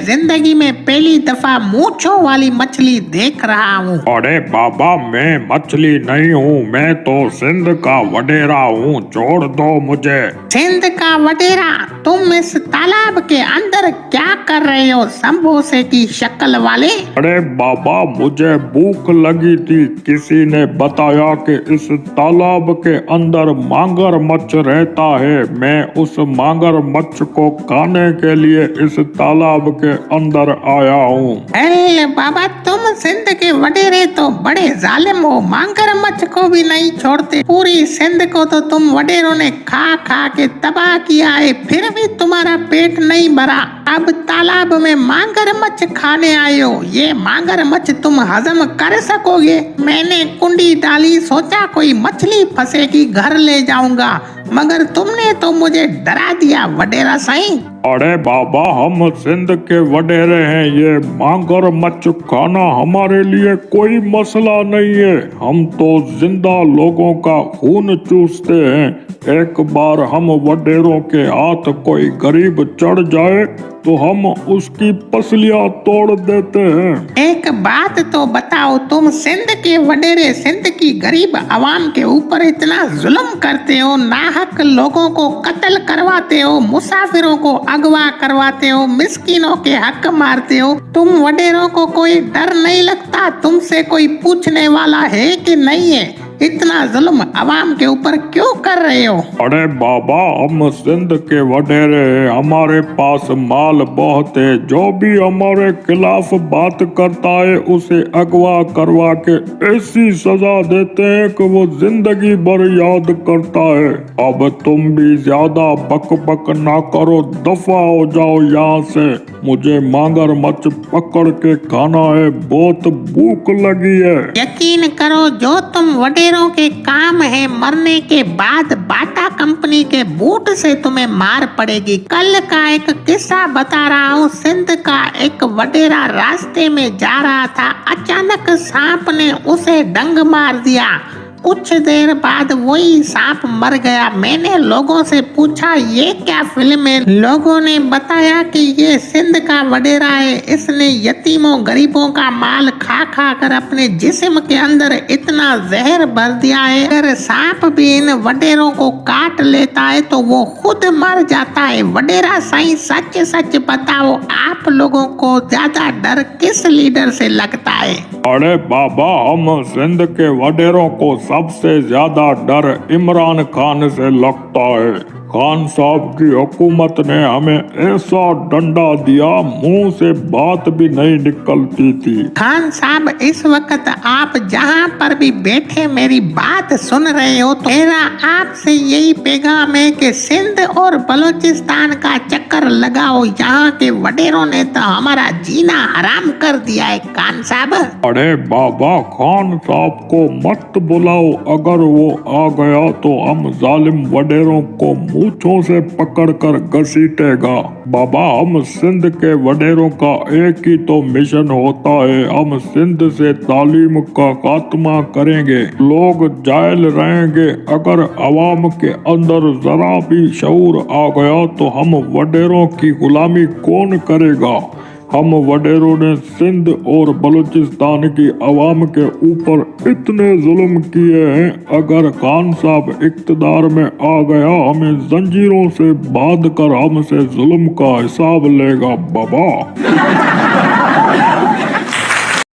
जिंदगी में पहली दफा मूंछों वाली मछली देख रहा हूँ। अरे बाबा, मैं मछली नहीं हूँ, मैं तो सिंध का वडेरा हूँ, छोड़ दो मुझे। सिंध का वडेरा? तुम इस तालाब के अंदर क्या कर रहे हो समोसे की शक्ल वाले? अरे बाबा, मुझे भूख लगी थी, किसी ने बताया कि इस तालाब के अंदर मगरमच्छ रहता है। मैं उस मगरमच्छ को खाने के लिए इस तालाब के अंदर आया हूँ। अरे बाबा, तुम सिंध के वडेरे तो बड़े जालिम हो, मगरमच्छ को भी नहीं छोड़ते। पूरी सिंध को तो तुम वडेरों ने खा खा के तबाह किया है, फिर भी तुम्हारा पेट नहीं भरा। अब तालाब में मगरमच्छ खाने आए हो, ये मगरमच्छ तुम हजम कर सकोगे? मैंने कुंडी डाली, सोचा कोई मछली फंसेगी घर ले जाऊंगा, मगर तुमने तो मुझे डरा दिया वडेरा साईं। अरे बाबा, हम सिंध के वडेरे हैं, ये मगरमच्छ खाना हमारे लिए कोई मसला नहीं है। हम तो जिंदा लोगों का खून चूसते हैं। एक बार हम वडेरों के हाथ कोई गरीब चढ़ जाए तो हम उसकी पसलियां तोड़ देते हैं। एक बात तो बताओ, तुम सिंध के वडेरे सिंध की गरीब आवाम के ऊपर इतना जुल्म करते हो, नाहक लोगों को कत्ल करवाते हो, मुसाफिरों को अगवा करवाते हो, मिस्किनों के हक मारते हो, तुम वडेरों को कोई डर नहीं लगता? तुमसे कोई पूछने वाला है कि नहीं है? इतना जुल्म आवाम के ऊपर क्यों कर रहे हो? अरे बाबा, हम सिंध के वडेरे हैं, हमारे पास माल बहुत है। जो भी हमारे खिलाफ बात करता है उसे अगवा करवा के ऐसी सजा देते हैं कि वो जिंदगी भर याद करता है। अब तुम भी ज्यादा बक बक ना करो, दफा हो जाओ यहाँ से। मुझे मगरमच्छ पकड़ के खाना है, बहुत भूख लगी है। यकीन करो, जो तुम वडेरों के काम है, मरने के बाद बाटा कंपनी के बूट से तुम्हें मार पड़ेगी। कल का एक किस्सा बता रहा हूँ। सिंध का एक वडेरा रास्ते में जा रहा था, अचानक सांप ने उसे डंग मार दिया। कुछ देर बाद वही सांप मर गया। मैंने लोगों से पूछा ये क्या फिल्म है? लोगों ने बताया कि ये सिंध का वडेरा है, इसने यतीमों गरीबों का माल खा खा कर अपने जिस्म के अंदर इतना जहर भर दिया है, अगर सांप भी इन वडेरों को काट लेता है तो वो खुद मर जाता है। वडेरा साईं, सच सच बताओ, आप लोगों को ज्यादा डर किस लीडर से लगता है? अरे बाबा, हम सिंध के वडेरों को सबसे ज्यादा डर इमरान खान से लगता है। खान साहब की हुकूमत ने हमें ऐसा डंडा दिया, मुंह से बात भी नहीं निकलती थी। खान साहब, इस वक्त आप जहां पर भी बैठे मेरी बात सुन रहे हो, तो मेरा आपसे यही पैगाम है कि सिंध और बलूचिस्तान का चक्कर लगाओ। यहाँ के वडेरों ने तो हमारा जीना हराम कर दिया है खान साहब। अरे बाबा, खान साहब को मत बुलाओ, अगर वो आ गया तो हम जालिम वडेरों को मूंछों से पकड़कर घसीटेगा। बाबा, हम सिंध के वडेरों का एक ही तो मिशन होता है, हम सिंध से तालीम का खात्मा करेंगे। लोग जायल रहेंगे। अगर अवाम के अंदर जरा भी शऊर आ गया तो हम वडेरों की गुलामी कौन करेगा? हम वडेरों ने सिंध और बलूचिस्तान की अवाम के ऊपर इतने जुल्म किए हैं, अगर खान साहब इक्तदार में आ गया हमें जंजीरों से बांध कर हमसे जुल्म का हिसाब लेगा बाबा।